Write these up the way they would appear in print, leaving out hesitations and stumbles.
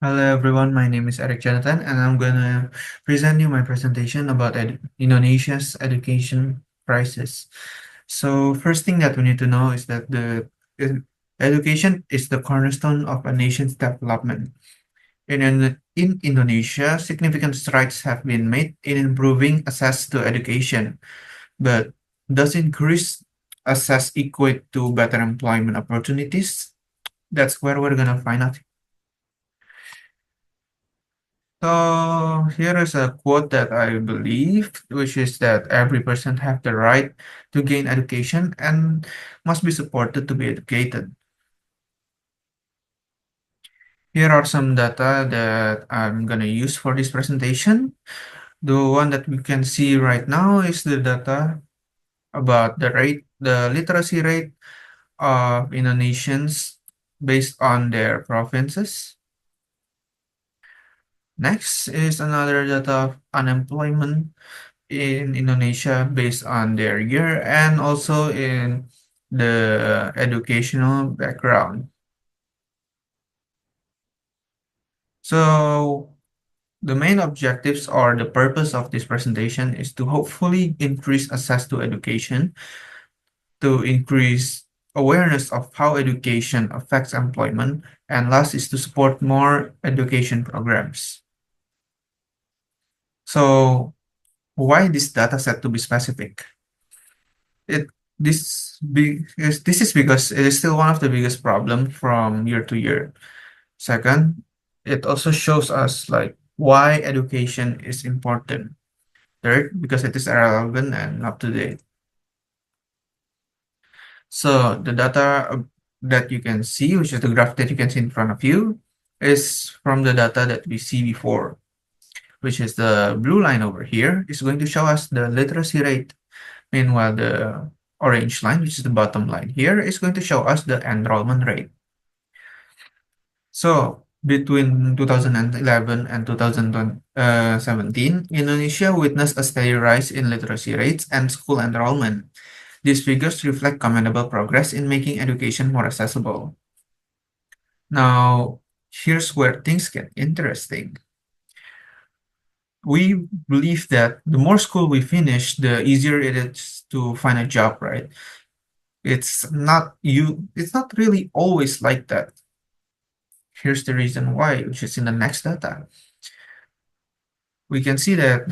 Hello everyone, my name is Eric Jonathan and I'm gonna present you my presentation about Indonesia's education crisis. So first thing that we need to know is that education is the cornerstone of a nation's development. In Indonesia, significant strides have been made in improving access to education, but does increased access equate to better employment opportunities? That's where we're gonna find out. So here is a quote that I believe, which is that every person have the right to gain education and must be supported to be educated. Here are some data that I'm gonna use for this presentation. The one that we can see right now is the data about the literacy rate of Indonesians based on their provinces. Next is another data of unemployment in Indonesia based on their year and also in the educational background. So the main objectives or the purpose of this presentation is to hopefully increase access to education, to increase awareness of how education affects employment, and last is to support more education programs. So why this data set to be specific? It this is because it is still one of the biggest problem from year to year. Second, it also shows us like why education is important. Third, because it is relevant and up to date. So the data that you can see, which is the graph that you can see in front of you, is from the data that we see before, which is the blue line over here, is going to show us the literacy rate. Meanwhile, the orange line, which is the bottom line here, is going to show us the enrollment rate. So between 2011 and 2017, Indonesia witnessed a steady rise in literacy rates and school enrollment. These figures reflect commendable progress in making education more accessible. Now, here's where things get interesting. We believe that the more school we finish, the easier it is to find a job, right? It's not really always like that. Here's the reason why, which is in the next data. We can see that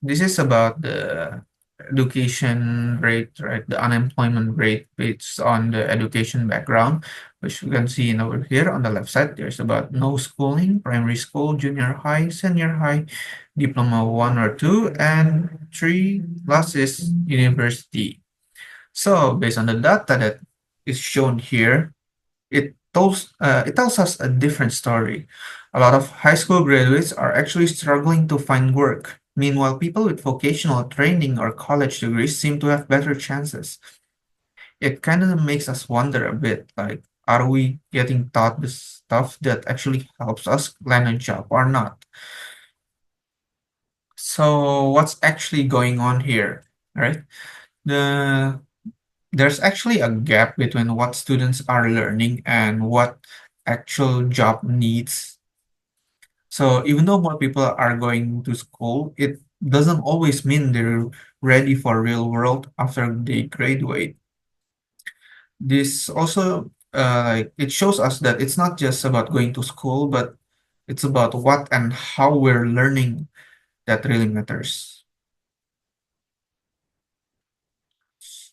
this is about the education rate, right? The unemployment rate based on the education background, which we can see in over here on the left side. There's about no schooling, primary school, junior high, senior high, diploma 1 or 2, and 3 plus is university. So based on the data that is shown here, it tells us a different story. A lot of high school graduates are actually struggling to find work. Meanwhile, people with vocational training or college degrees seem to have better chances. It kind of makes us wonder a bit, like, are we getting taught the stuff that actually helps us land a job or not? So what's actually going on here, right? The there's actually a gap between what students are learning and what actual job needs. So even though more people are going to school, it doesn't always mean they're ready for real world after they graduate. This also like it shows us that it's not just about going to school, but it's about what and how we're learning that really matters.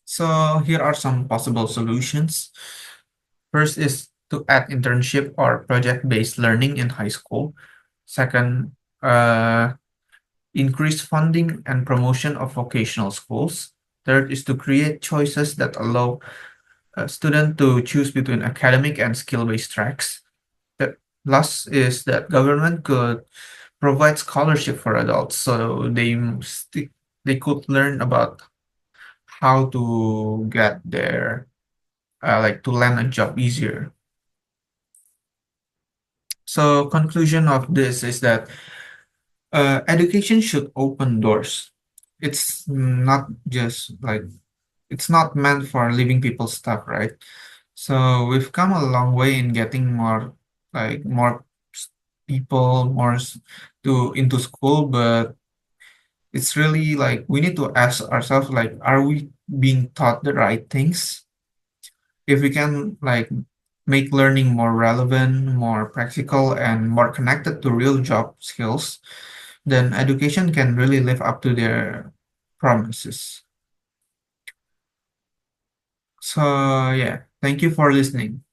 So here are some possible solutions. First is to add internship or project-based learning in high school. Second, increase funding and promotion of vocational schools. Third is to create choices that allow a student to choose between academic and skill-based tracks. The last is that government could provide scholarship for adults so they could learn about how to get their like to land a job easier. So conclusion of this is that education should open doors. It's not just like it's not meant for leaving people stuck, right? So we've come a long way in getting more like more people to into school, but it's really like we need to ask ourselves like, are we being taught the right things? If we can like make learning more relevant, more practical, and more connected to real job skills, then education can really live up to their promises. So yeah, thank you for listening.